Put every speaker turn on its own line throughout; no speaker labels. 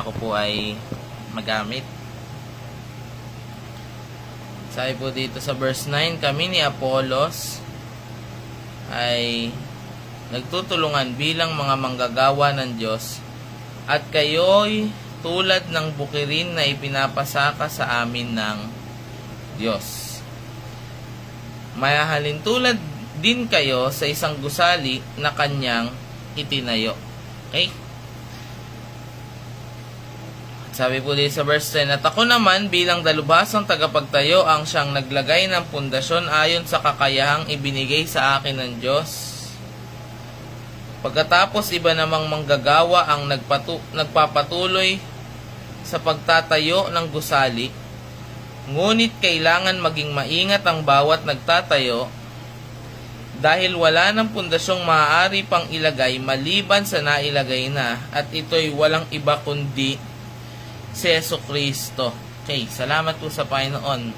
ako po ay magamit. Sabi po dito sa verse 9, kami ni Apollos ay nagtutulungan bilang mga manggagawa ng Diyos, at kayo'y tulad ng bukirin na ipinapasaka sa amin ng Diyos. Mayahalin tulad din kayo sa isang gusali na kanyang itinayo. Okay? Sabi po dito sa verse 10, at ako naman bilang dalubhasang tagapagtayo ang siyang naglagay ng pundasyon ayon sa kakayahang ibinigay sa akin ng Diyos. Pagkatapos iba namang manggagawa ang nagpapatuloy sa pagtatayo ng gusali, ngunit kailangan maging maingat ang bawat nagtatayo dahil wala ng pundasyong maaari pang ilagay maliban sa nailagay na, at ito'y walang iba kundi si Jesucristo. Okay, salamat po sa Panginoon.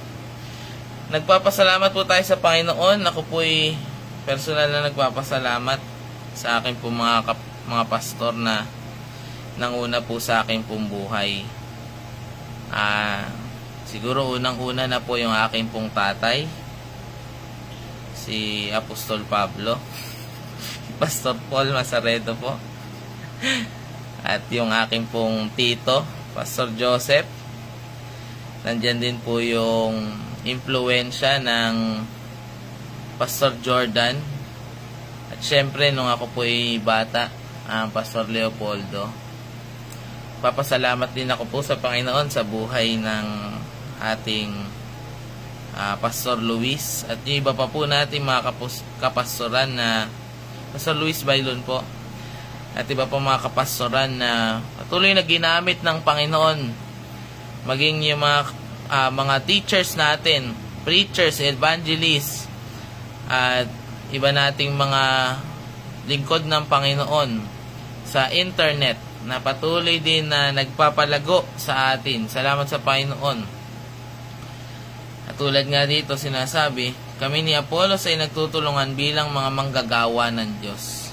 Nagpapasalamat po tayo sa Panginoon. Ako po'y personal na nagpapasalamat sa akin po mga pastor na nanguna po sa akin pong buhay. Siguro unang-una na po yung aking pong tatay, si Apostol Pablo, Pastor Paul Masaredo po, at yung aking pong tito, Pastor Joseph. Nandyan din po yung impluensya ng Pastor Jordan. At syempre, nung ako po ay bata, Pastor Leopoldo. Papasalamat din ako po sa Panginoon sa buhay ng ating Pastor Luis. At yung iba pa po natin mga kapastoran na Pastor Luis Bailon po. At iba pa mga kapastoran na patuloy na ginamit ng Panginoon. Maging yung mga teachers natin, preachers, evangelists, at iba nating mga lingkod ng Panginoon sa internet na patuloy din na nagpapalago sa atin. Salamat sa Panginoon. At tulad nga dito sinasabi, kami ni Apollos ay nagtutulungan bilang mga manggagawa ng Diyos.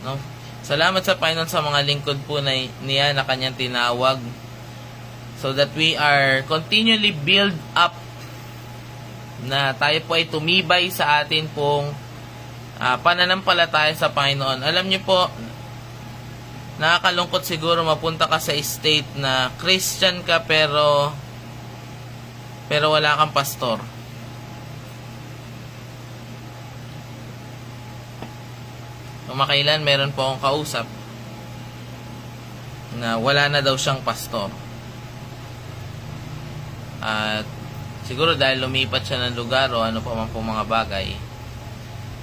No? Salamat sa Panginoon sa mga lingkod po niya na kanyang tinawag, so that we are continually build up, na tayo po ay tumibay sa atin pong pananampalataya sa Panginoon. Alam niyo po, nakakalungkot siguro mapunta ka sa state na Christian ka pero wala kang pastor. Kumakailan meron po akong kausap na wala na daw siyang pastor. At siguro dahil lumipat siya ng lugar o ano pa man po mga bagay.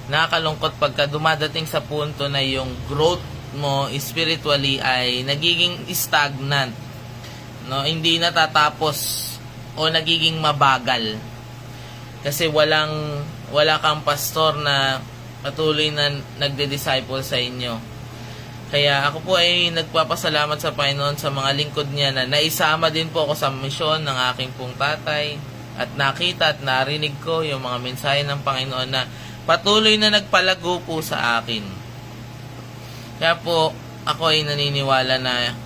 Nakakalungkot pagka dumadating sa punto na yung growth mo spiritually ay nagiging stagnant. No, hindi natatapos o nagiging mabagal. Kasi wala kang pastor na patuloy na nagde-disciple sa inyo. Kaya ako po ay nagpapasalamat sa Panginoon sa mga lingkod niya na naisama din po ako sa misyon ng aking pong tatay, at nakita at narinig ko yung mga mensahe ng Panginoon na patuloy na nagpalago po sa akin. Kaya po ako ay naniniwala na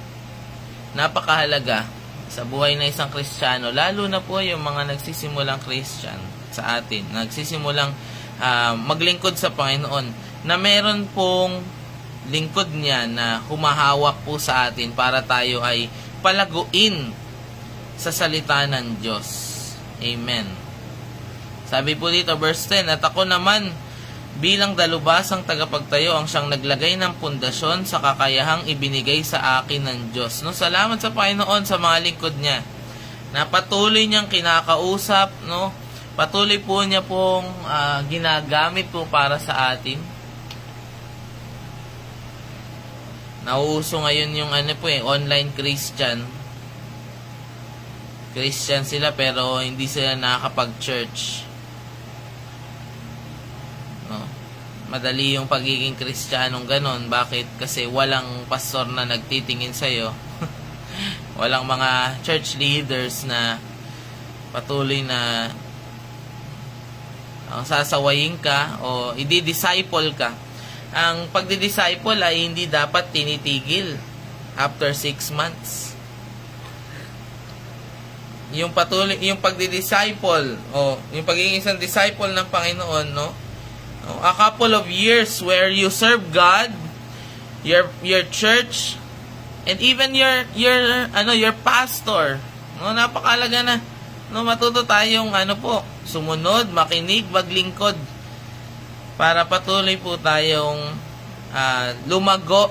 napakahalaga sa buhay na isang Kristiyano, lalo na po yung mga nagsisimulang Christian sa atin, nagsisimulang maglingkod sa Panginoon, na meron pong lingkod niya na humahawak po sa atin para tayo ay palaguin sa salita ng Diyos. Amen. Sabi po dito verse 10, at ako naman bilang dalubhasang tagapagtayo ang siyang naglagay ng pundasyon sa kakayahang ibinigay sa akin ng Diyos. No, salamat sa Panginoon sa mga lingkod niya na patuloy niyang kinakausap, no? Patuloy po niya pong ginagamit po para sa atin. Nauuso ngayon yung online Christian. Christian sila pero hindi sila nakakapag-church. No. Madali yung pagiging Kristiyanong ganon. Bakit? Kasi walang pastor na nagtitingin sa'yo. Walang mga church leaders na patuloy na sasawayin ka o i-disciple ka. Ang pagdi-disciple ay hindi dapat tinitigil. after 6 months. Yung patuloy, yung pagdi-disciple, yung pagiging isang disciple ng Panginoon, no? A couple of years where you serve God, your church, and even your pastor. No, napakalaga na. No, matuto tayong sumunod, makinig, maglingkod para patuloy po tayong lumago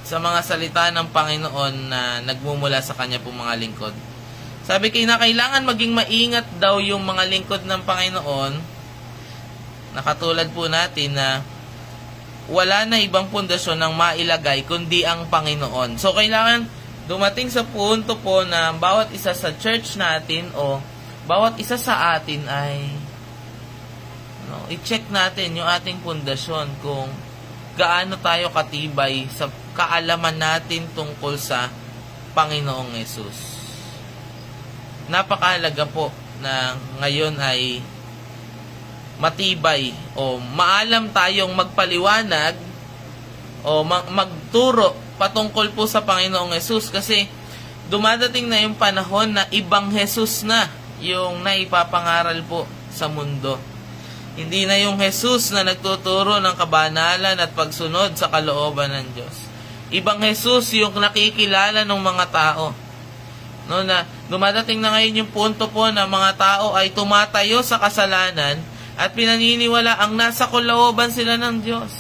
sa mga salita ng Panginoon na nagmumula sa kanya pong mga lingkod. Sabi kailangan maging maingat daw yung mga lingkod ng Panginoon, na katulad po natin na wala na ibang pundasyon ng mailagay kundi ang Panginoon. So kailangan dumating sa punto po na bawat isa sa church natin o bawat isa sa atin ay i-check natin yung ating pundasyon kung gaano tayo katibay sa kaalaman natin tungkol sa Panginoong Yesus. Napakahalaga po na ngayon ay matibay o maalam tayong magpaliwanag o magturo patungkol po sa Panginoong Yesus, kasi dumadating na yung panahon na ibang Yesus na yung naipapangaral po sa mundo. Hindi na yung Jesus na nagtuturo ng kabanalan at pagsunod sa kalooban ng Diyos. Ibang Jesus yung nakikilala ng mga tao. No, na dumadating na ngayon yung punto po na mga tao ay tumatayo sa kasalanan at pinaniniwala ang nasa kalooban sila ng Diyos.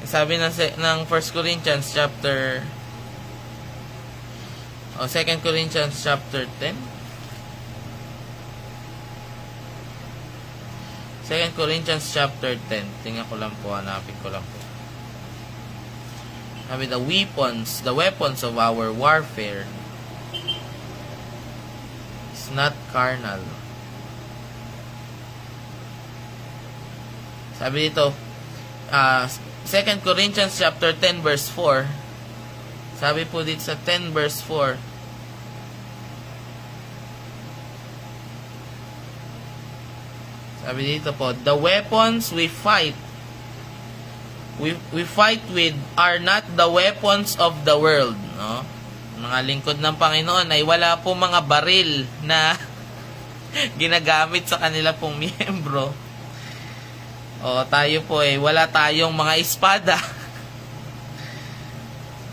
Sabi ng 1 Corinthians chapter 2 Corinthians chapter 10. 2 Corinthians chapter 10. Tingnan ko lang po, hanapin ko lang po. Sabi, the weapons of our warfare is not carnal. Sabi dito, 2 Corinthians chapter 10 verse 4. Sabi po dito sa 10 verse 4. Sabi dito po, the weapons we fight with are not the weapons of the world, no? Mga lingkod ng Panginoon ay wala po mga baril na ginagamit sa kanila pong miyembro. O tayo po wala tayong mga espada.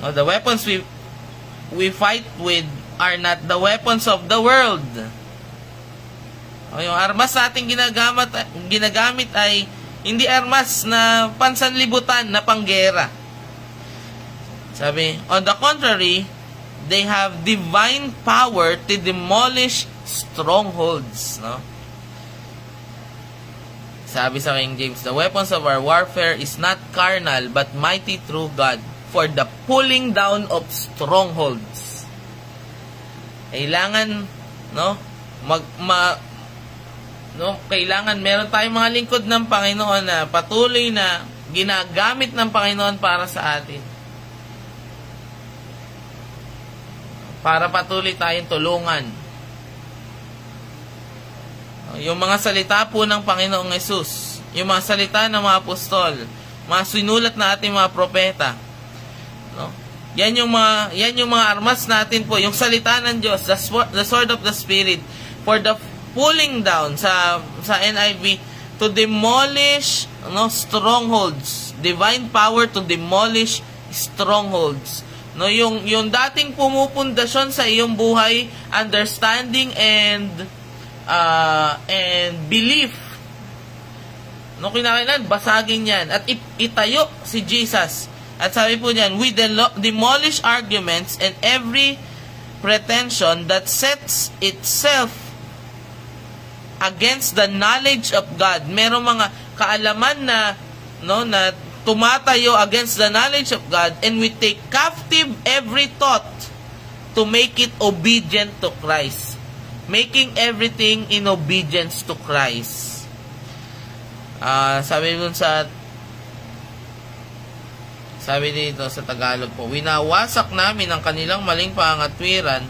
No, the weapons we fight with are not the weapons of the world. O, yung armas natin ginagamit ay hindi armas na pansanlibutan na panggera. Sabi, on the contrary, they have divine power to demolish strongholds. No? Sabi sa King James, the weapons of our warfare is not carnal, but mighty through God for the pulling down of strongholds. Kailangan, kailangan meron tayong mga lingkod ng Panginoon na patuloy na ginagamit ng Panginoon para sa atin. Para patuloy tayong tulungan. Yung mga salita po ng Panginoong Yesus, yung mga salita ng mga apostol, mga sinulat na ating mga propeta, yan yung mga armas natin po, yung salita ng Diyos, the sword of the Spirit, for the pulling down sa NIV, to demolish strongholds, divine power to demolish strongholds. No, yung dating pumupundasyon sa iyong buhay, understanding and belief. No, kinakailangan basagin yan at itayo si Jesus. At sabi po niyan, we demolish arguments and every pretension that sets itself against the knowledge of God. Merong mga kaalaman na tumatayo against the knowledge of God, and we take captive every thought to make it obedient to Christ. Making everything in obedience to Christ. Sabi dito sa Tagalog po, winawasak namin ang kanilang maling pangatwiran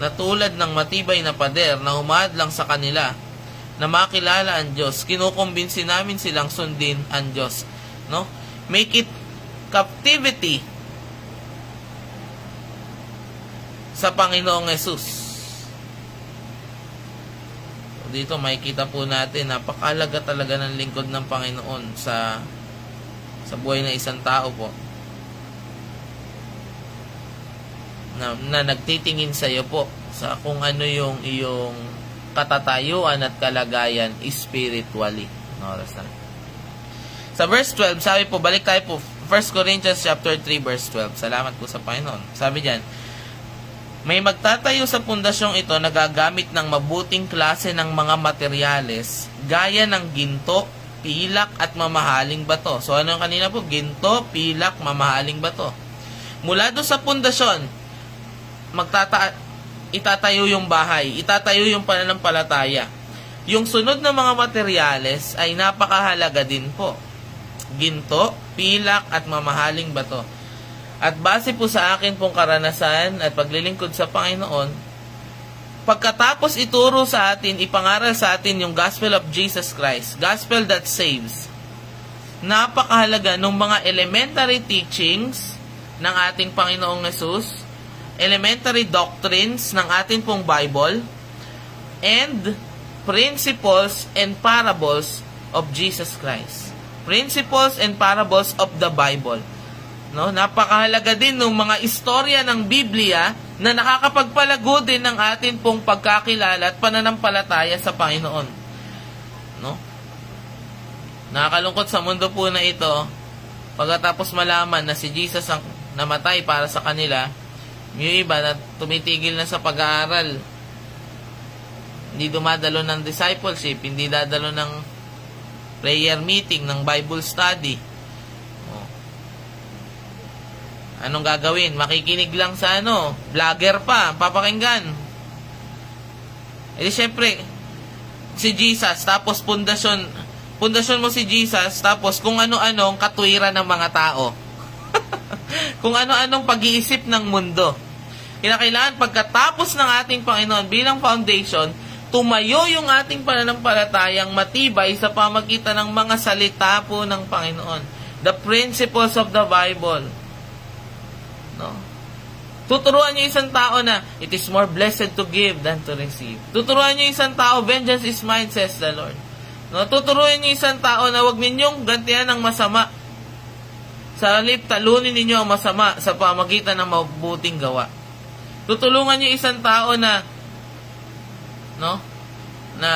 na tulad ng matibay na pader na humadlang sa kanila na makilala ang Diyos. Kinukumbinsi namin silang sundin ang Diyos. No? Make it captivity sa Panginoong Hesus. Dito makikita po natin, napakahalaga talaga ng lingkod ng Panginoon sa buhay ng isang tao po. Na nagtitingin sa iyo po sa kung ano yung iyong katatayuan at kalagayan spiritually. Oras na. Sa verse 12, sabi po, balik tayo po, 1 Corinthians chapter 3, verse 12. Salamat po sa Panginoon. Sabi diyan, may magtatayo sa pundasyong ito na gagamit ng mabuting klase ng mga materyales, gaya ng ginto, pilak, at mamahaling bato. So ano yung kanina po? Ginto, pilak, mamahaling bato. Mula doon sa pundasyon, itatayo yung bahay, itatayo yung pananampalataya. Yung sunod na mga materyales ay napakahalaga din po. Ginto, pilak, at mamahaling bato. At base po sa akin pong karanasan at paglilingkod sa Panginoon, pagkatapos ituro sa atin, ipangaral sa atin yung Gospel of Jesus Christ, Gospel that saves, napakahalaga ng mga elementary teachings ng ating Panginoong Hesus, elementary doctrines ng ating pong Bible, and principles and parables of Jesus Christ. Principles and parables of the Bible. No, napakahalaga din ng mga istorya ng Biblia na nakakapagpalago din ng atin pong pagkakilala at pananampalataya sa Panginoon. No? Nakakalungkot sa mundo po na ito, pagkatapos malaman na si Jesus ang namatay para sa kanila, yung iba na tumitigil na sa pag-aaral, hindi dumadalo ng discipleship, hindi dadalo ng prayer meeting, ng Bible study. Anong gagawin? Makikinig lang sa vlogger pa, papakinggan. Eh syempre, si Jesus, tapos pundasyon mo si Jesus, tapos kung ano-anong katwiran ng mga tao. Kung ano-anong pag-iisip ng mundo. Kinakailangan pagkatapos ng ating Panginoon bilang foundation, tumayo yung ating pananampalatayang matibay sa pamagitan ng mga salita po ng Panginoon. The principles of the Bible. No? Tuturuan niyo isang tao na it is more blessed to give than to receive. Tuturuan niyo isang tao, vengeance is mine, says the Lord. No? Tuturuan niyo isang tao na wag ninyong gantihan ng masama. Sa halip, talunin ninyo ang masama sa pamagitan ng mabuting gawa. Tutulungan niyo isang tao na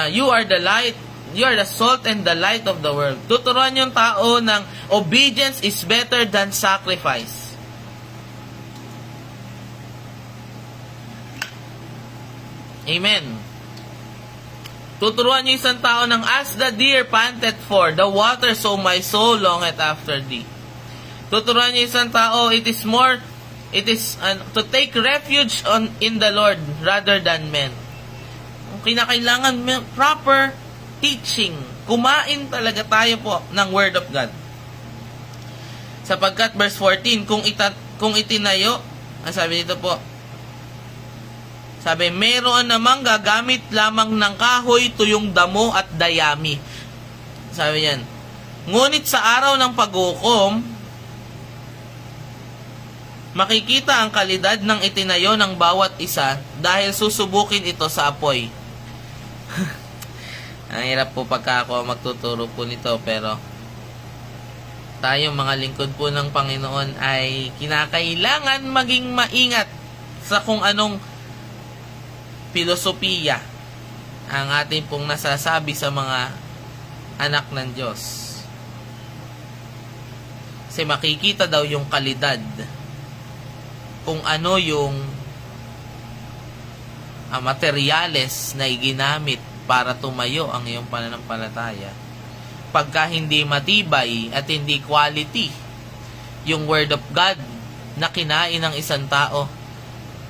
you are the light, you are the salt and the light of the world. Tuturuan niyo ang tao ng obedience is better than sacrifice. Amen. Tuturuan niyo isang tao ng as the deer panted for the water, so my soul longeth after thee. Tuturuan niyo isang tao, it is to take refuge in the Lord rather than men. Kinakailangan proper teaching. Kumain talaga tayo po ng Word of God. Sapagkat verse 14, kung itinayo, sabi dito po, sabi, meron namang gagamit lamang ng kahoy, tuyong damo at dayami. Sabi yan, ngunit sa araw ng paghukom, makikita ang kalidad ng itinayo ng bawat isa dahil susubukin ito sa apoy. Ang hirap po pagka ako magtuturo po nito, pero tayong mga lingkod po ng Panginoon ay kinakailangan maging maingat sa kung anong filosofiya ang ating pong nasasabi sa mga anak ng Diyos. Kasi makikita daw yung kalidad kung ano yung materyales na iginamit para tumayo ang iyong pananampalataya. Pagka hindi matibay at hindi quality yung Word of God na kinain ng isang tao,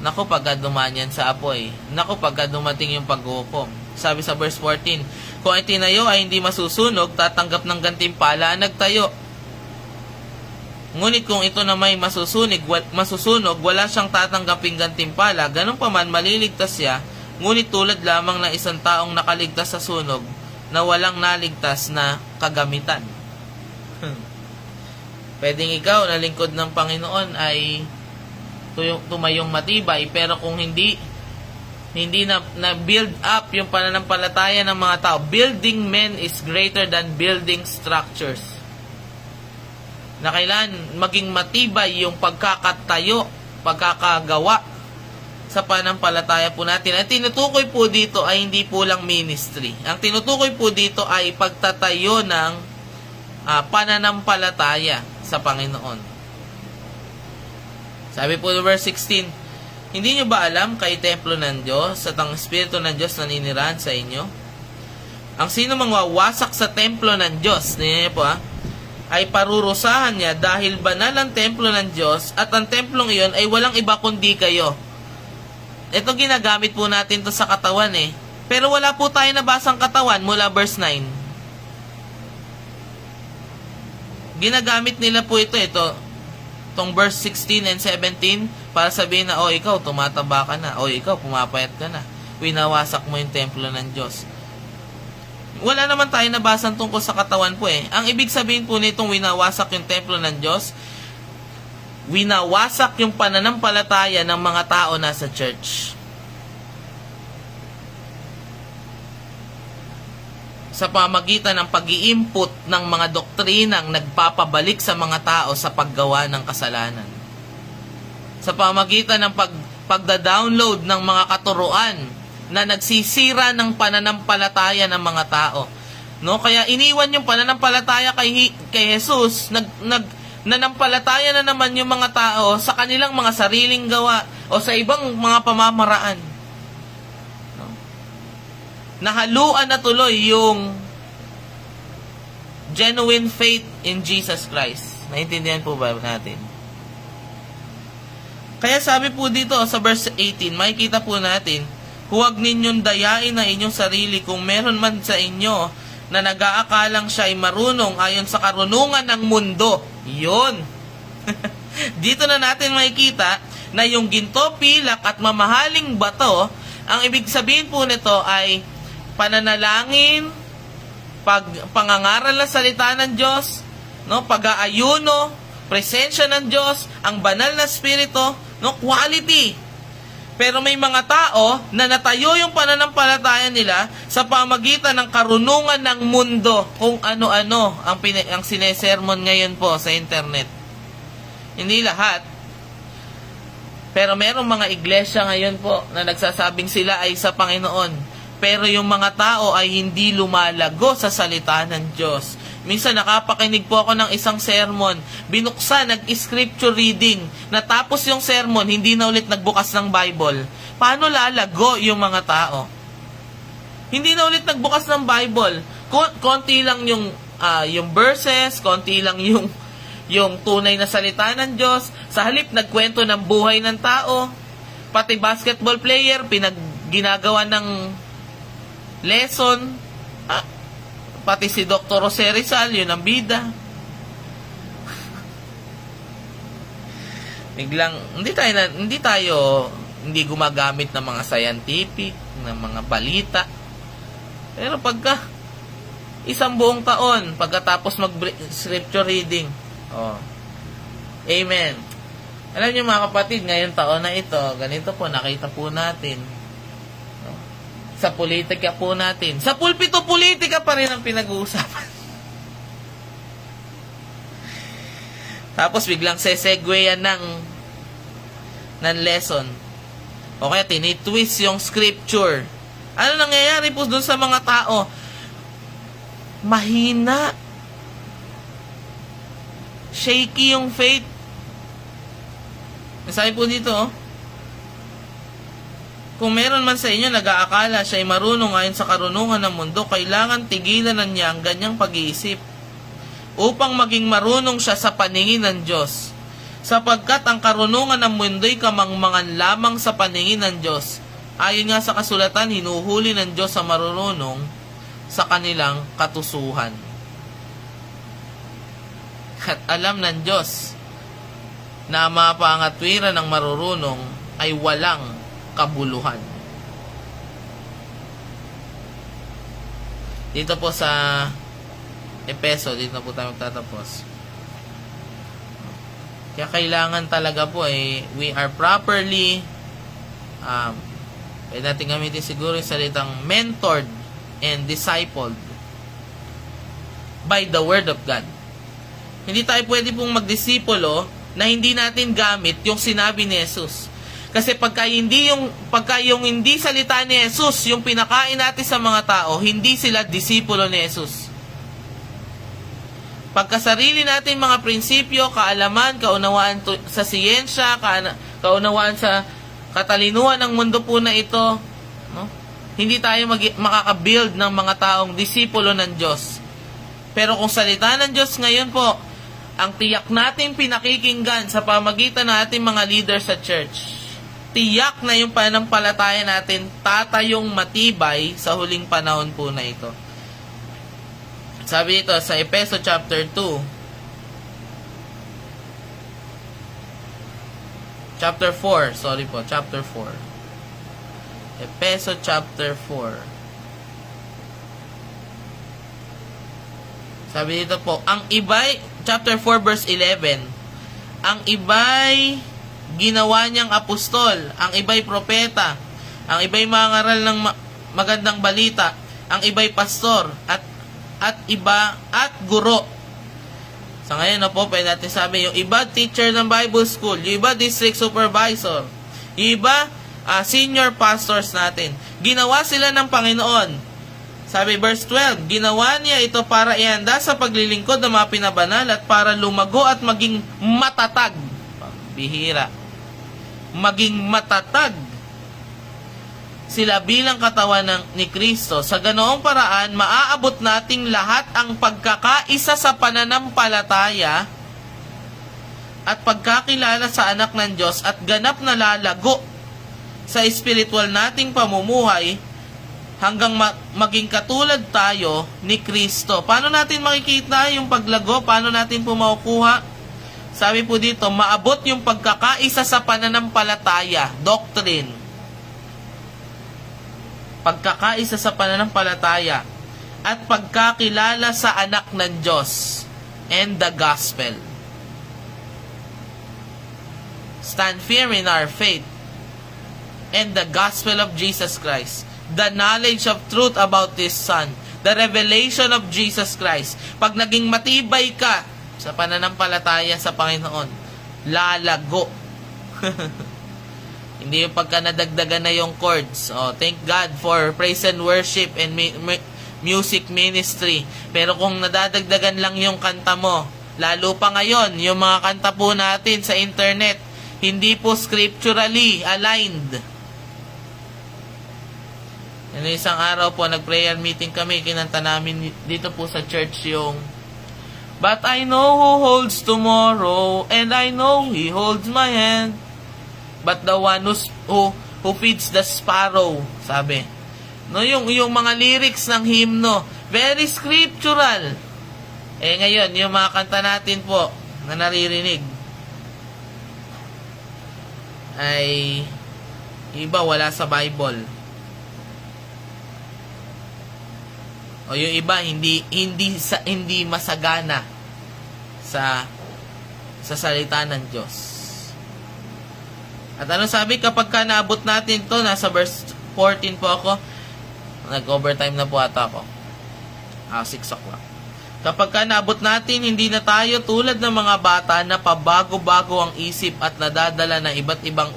naku, pagka dumanyan sa apoy, naku, pagka dumating yung paghukom. Sabi sa verse 14, kung itinayo ay hindi masusunog, tatanggap ng gantimpala ang nagtayo. Ngunit kung ito na may masusunog, wala siyang tatanggaping gantimpala, ganun pa man maliligtas siya, ngunit tulad lamang ng isang taong nakaligtas sa sunog na walang naligtas na kagamitan. Pwedeng ikaw na lingkod ng Panginoon ay tumayong matibay. Pero kung hindi na build up yung pananampalataya ng mga tao, building men is greater than building structures. Na kailangan maging matibay yung pagkakatayo, pagkakagawa sa pananampalataya po natin. Ang tinutukoy po dito ay hindi po lang ministry. Ang tinutukoy po dito ay pagtatayo ng pananampalataya sa Panginoon. Sabi po ng verse 16, hindi nyo ba alam kay templo ng Diyos at ang Espiritu ng Diyos naninirahan sa inyo? Ang sino mang wawasak sa templo ng Diyos, niyo po ay parurusahan niya dahil banal ang templo ng Diyos at ang templong iyon ay walang iba kundi kayo. Ito ginagamit po natin to sa katawan Pero wala po tayo nabasang katawan mula verse 9. Ginagamit nila po itong verse 16 and 17 para sabihin na, ikaw tumataba ka na, ikaw pumapayat ka na, winawasak mo yung templo ng Diyos. Wala naman tayo nabasang tungkol sa katawan po Ang ibig sabihin po nitong winawasak yung templo ng Diyos, winawasak yung pananampalataya ng mga tao na sa church. Sa pamagitan ng pag-i-input ng mga doktrinang nagpapabalik sa mga tao sa paggawa ng kasalanan. Sa pamagitan ng pagda-download ng mga katuruan na nagsisira ng pananampalataya ng mga tao. Kaya iniwan yung pananampalataya kay Jesus, nanampalataya na naman yung mga tao sa kanilang mga sariling gawa o sa ibang mga pamamaraan. Nahaluan na tuloy yung genuine faith in Jesus Christ. Naintindihan po ba natin? Kaya sabi po dito sa verse 18, makikita po natin, huwag ninyong dayain na inyong sarili kung meron man sa inyo na nag-aakalang siya ay marunong ayon sa karunungan ng mundo. Yun. Dito na natin makikita na yung ginto, pilak at mamahaling bato, ang ibig sabihin po nito ay pananalangin, pangangaral ng salita ng Diyos, pag-aayuno, presensya ng Diyos, ang banal na spirito, quality. Pero may mga tao na natayo yung pananampalataya nila sa pamagitan ng karunungan ng mundo, kung ano-ano ang sinesermon ngayon po sa internet. Hindi lahat. Pero merong mga iglesia ngayon po na nagsasabing sila ay sa Panginoon. Pero yung mga tao ay hindi lumalago sa salita ng Diyos. Minsan nakapakinig po ako ng isang sermon, binuksan, nag-scripture reading, natapos yung sermon, hindi na ulit nagbukas ng Bible. Paano lalago yung mga tao? Hindi na ulit nagbukas ng Bible. Konti lang yung verses, konti lang yung tunay na salita ng Diyos. Sa halip, nagkwento ng buhay ng tao. Pati basketball player, ginagawa ng lesson. Pati si Dr. Jose Rizal, yun ang bida. Biglang, hindi gumagamit ng mga scientific, ng mga balita. Pero pagka isang buong taon, pagkatapos mag-scripture reading, amen. Alam niyo mga kapatid, ngayong taon na ito, ganito po, nakita po natin, sa politika po natin. Sa pulpito, politika pa rin ang pinag-uusapan. Tapos biglang sesegwayan ng lesson. O kaya tinitwist yung scripture. Ano nangyayari po dun sa mga tao? Mahina. Shaky yung faith. Sabi po dito, kung meron man sa inyo nag-aakala siya ay marunong ayon sa karunungan ng mundo, kailangan tigilan na niya ang ganyang pag-iisip upang maging marunong siya sa paningin ng Diyos. Sapagkat ang karunungan ng mundo'y kamangmangan lamang sa paningin ng Diyos. Ayon nga sa kasulatan, hinuhuli ng Diyos sa marunong sa kanilang katusuhan. At alam ng Diyos na ang mga pangatwiran ng marurunong ay walang kabuluhan. Dito po sa Epeso, dito na po tayo magtatapos. Kaya kailangan talaga po we are properly pwede natin gamitin siguro yung salitang mentored and discipled by the Word of God. Hindi tayo pwede pong magdisipulo na hindi natin gamit yung sinabi ni Jesus. Kasi pagka yung hindi salita ni Jesus, yung pinakain natin sa mga tao, hindi sila disipulo ni Jesus. Pagka sarili natin mga prinsipyo, kaalaman, kaunawaan sa siyensya, kaunawaan sa katalinuhan ng mundo po na ito, no? Hindi tayo makaka-build ng mga taong disipulo ng Diyos. Pero kung salita ng Diyos ngayon po, ang tiyak natin pinakikinggan sa pamagitan ng ating mga leaders sa church, tiyak na yung pananampalataya natin tatayong matibay sa huling panahon po na ito. Sabi dito sa Efeso chapter 2, chapter 4, chapter 4. Efeso chapter 4. Sabi dito po, ang iba'y, chapter 4 verse 11, ang iba'y ginawa niyang apostol, ang iba'y propeta, ang iba'y mangaral ng magandang balita, ang iba'y pastor, at guro. Sa ngayon na po, pwede natin sabi, yung iba teacher ng Bible school, yung iba district supervisor, yung iba senior pastors natin. Ginawa sila ng Panginoon. Sabi verse 12, ginawa niya ito para ihanda sa paglilingkod ng mga pinabanal at para lumago at maging matatag. Bihira. Maging matatag sila bilang katawan ni Kristo. Sa ganoong paraan, maaabot nating lahat ang pagkakaisa sa pananampalataya at pagkakilala sa anak ng Diyos at ganap na lalago sa espiritual nating pamumuhay hanggang maging katulad tayo ni Kristo. Paano natin makikita yung paglago? Paano natin po makukuha? Sabi po dito, maabot yung pagkakaisa sa pananampalataya, doctrine. Pagkakaisa sa pananampalataya at pagkakilala sa anak ng Diyos and the gospel. Stand firm in our faith and the gospel of Jesus Christ, the knowledge of truth about His Son, the revelation of Jesus Christ. Pag naging matibay ka sa pananampalataya sa Panginoon, lalago. Hindi yung pagka nadagdagan na yung chords. Thank God for praise and worship and music ministry. Pero kung nadadagdagan lang yung kanta mo, lalo pa ngayon, yung mga kanta po natin sa internet, hindi po scripturally aligned. Isang araw po, nag-prayer meeting kami, kinanta namin dito po sa church yung But I know who holds tomorrow, and I know He holds my hand. But the one who feeds the sparrow, sabi. No, yung mga lyrics ng hymno, very scriptural. Ngayon, yung mga kanta natin po, na naririnig, ay iba wala sa Bible. O yung iba hindi masagana sa salita ng Diyos. At ano sabi, kapag ka naabot natin to, nasa verse 14 po ako, nag-overtime na po ata ako. 6 o'clock. Kapag ka naabot natin, hindi na tayo tulad ng mga bata na pabago-bago ang isip at nadadala ng iba't ibang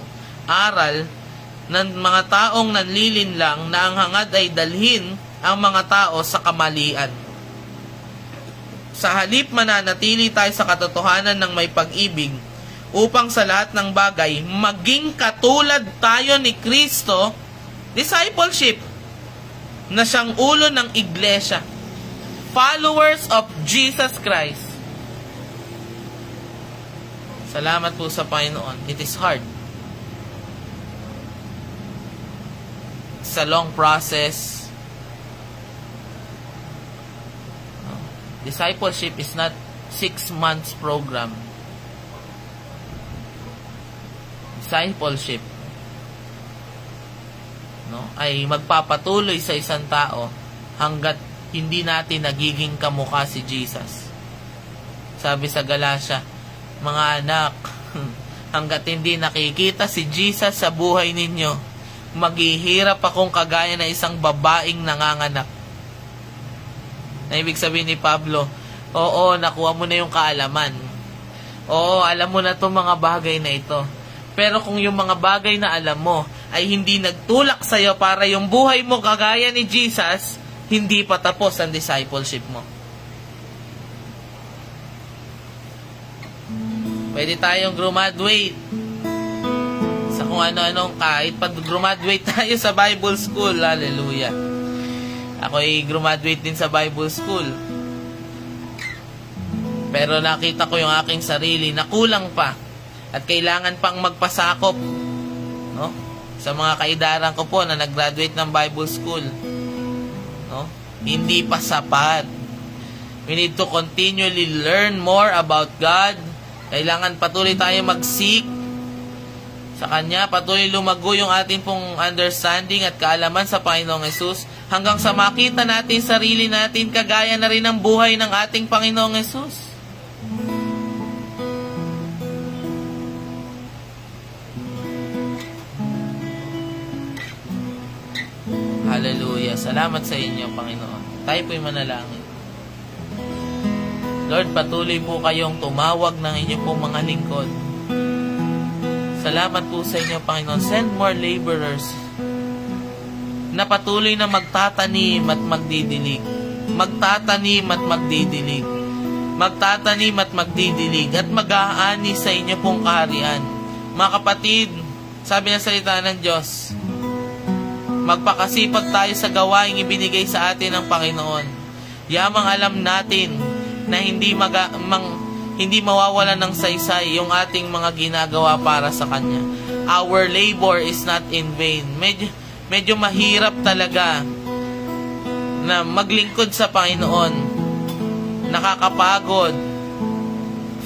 aral ng mga taong nanlilin lang na ang hangad ay dalhin ang mga tao sa kamalian. Sa halip, mananatili tayo sa katotohanan ng may pag-ibig upang sa lahat ng bagay maging katulad tayo ni Kristo, discipleship, na siyang ulo ng iglesia. Followers of Jesus Christ. Salamat po sa Panginoon. It is hard. It's a long process. Discipleship is not 6 months program. Discipleship, ay magpapatuloy sa isang tao hanggat hindi natin nagiging kamukha si Jesus. Sabi sa Galatia, Mga anak, hanggat hindi nakikita si Jesus sa buhay ninyo, maghihirap akong kagaya na isang babaeng nanganganak. Na ibig sabihin ni Pablo, oo, nakuha mo na yung kaalaman. Oo, alam mo na itong mga bagay na ito. Pero kung yung mga bagay na alam mo ay hindi nagtulak sa'yo para yung buhay mo kagaya ni Jesus, hindi pa tapos ang discipleship mo. Pwede tayong graduate sa kung ano-anong kahit pag graduate tayo sa Bible School. Hallelujah. Ako ay graduate din sa Bible School. Pero nakita ko yung aking sarili na kulang pa at kailangan pang magpasakop, no? Sa mga kaidaran ko po na nag-graduate ng Bible School, no? Hindi pa sapat. We need to continually learn more about God. Kailangan patuloy tayo mag-seek sa Kanya, patuloy lumago yung ating pong understanding at kaalaman sa Panginoong Hesus hanggang sa makita natin sarili natin kagaya na rin ng buhay ng ating Panginoong Hesus. Hallelujah. Salamat sa inyo, Panginoon. Tayo po'y manalangin. Lord, patuloy po kayong tumawag ng inyong pong mga lingkod. Salamat po sa inyo, Panginoon. Send more laborers na patuloy na magtatanim at magdidilig. Magtatanim at magdidilig. Magtatanim at magdidilig at mag-aani sa inyo pong kaharian. Mga kapatid, sabi ng salita ng Diyos, magpakasipag tayo sa gawaing ibinigay sa atin ng Panginoon. Yamang alam natin na hindi mawawalan ng saysay yung ating mga ginagawa para sa Kanya. Our labor is not in vain. Medyo mahirap talaga na maglingkod sa Panginoon. Nakakapagod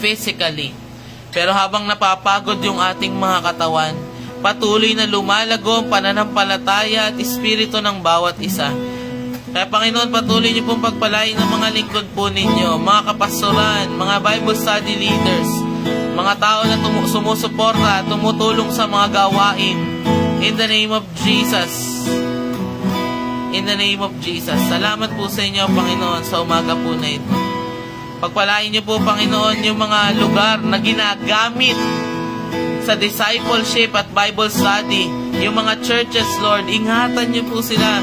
physically. Pero habang napapagod yung ating mga katawan, patuloy na lumalago ang pananampalataya at espiritu ng bawat isa. Kaya Panginoon, patuloy niyo pong pagpalain ng mga lingkod po ninyo, mga kapastoran, mga Bible study leaders, mga tao na sumusuporta, tumutulong sa mga gawain. In the name of Jesus. In the name of Jesus. Salamat po sa inyo, Panginoon, sa umaga po na ito. Pagpalain niyo po, Panginoon, yung mga lugar na ginagamit sa discipleship at Bible study. Yung mga churches, Lord, ingatan niyo po sila.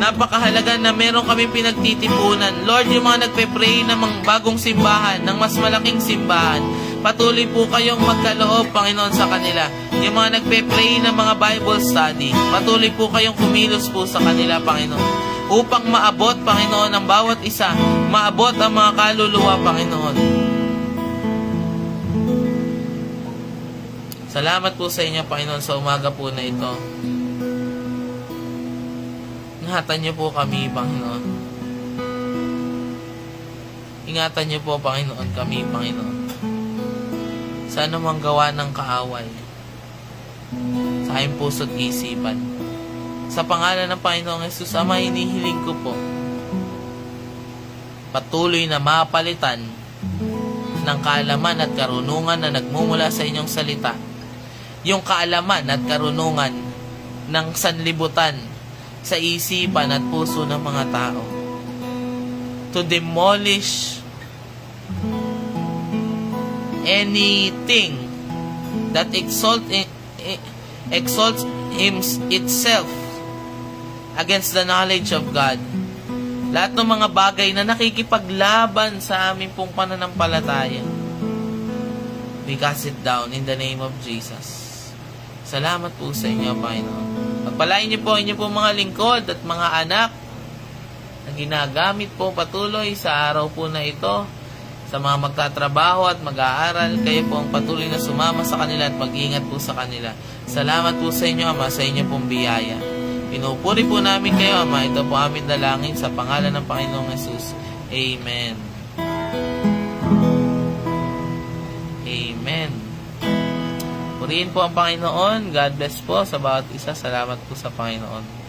Napakahalaga na meron kami pinagtitipunan. Lord, yung mga nagpe-pray ng mga bagong simbahan, ng mas malaking simbahan, patuloy po kayong magkaloob, Panginoon, sa kanila. Yung mga nagpe-pray ng mga Bible study, patuloy po kayong kumilos po sa kanila, Panginoon. Upang maabot, Panginoon, ang bawat isa, maabot ang mga kaluluwa, Panginoon. Salamat po sa inyo, Panginoon, sa umaga po na ito. Ingatan niyo po kami, Panginoon. Ingatan niyo po, Panginoon, kami, Panginoon. Sa anumang gawa ng kaaway, sa aking puso't isipan. Sa pangalan ng Panginoong Hesus, Ama, hinihiling ko po, patuloy na mapalitan ng kaalaman at karunungan na nagmumula sa inyong salita. Yung kaalaman at karunungan ng sanlibutan sa isipan at puso ng mga tao. To demolish anything that exalts itself against the knowledge of God. Lahat ng mga bagay na nakikipaglaban sa aming pong pananampalataya, we cast it down in the name of Jesus. Salamat po sa inyo, Panginoon. Pagpalain niyo po inyo po mga lingkod at mga anak na ginagamit po patuloy sa araw po na ito. Sa mga magtatrabaho at mag-aaral, kayo po ang patuloy na sumama sa kanila at mag-ingat po sa kanila. Salamat po sa inyo, Ama, sa inyo pong biyaya. Pinupuri po namin kayo, Ama. Ito po aming dalangin sa pangalan ng Panginoong Hesus. Amen. Amen. Purihin po ang Panginoon. God bless po sa bawat isa. Salamat po sa Panginoon.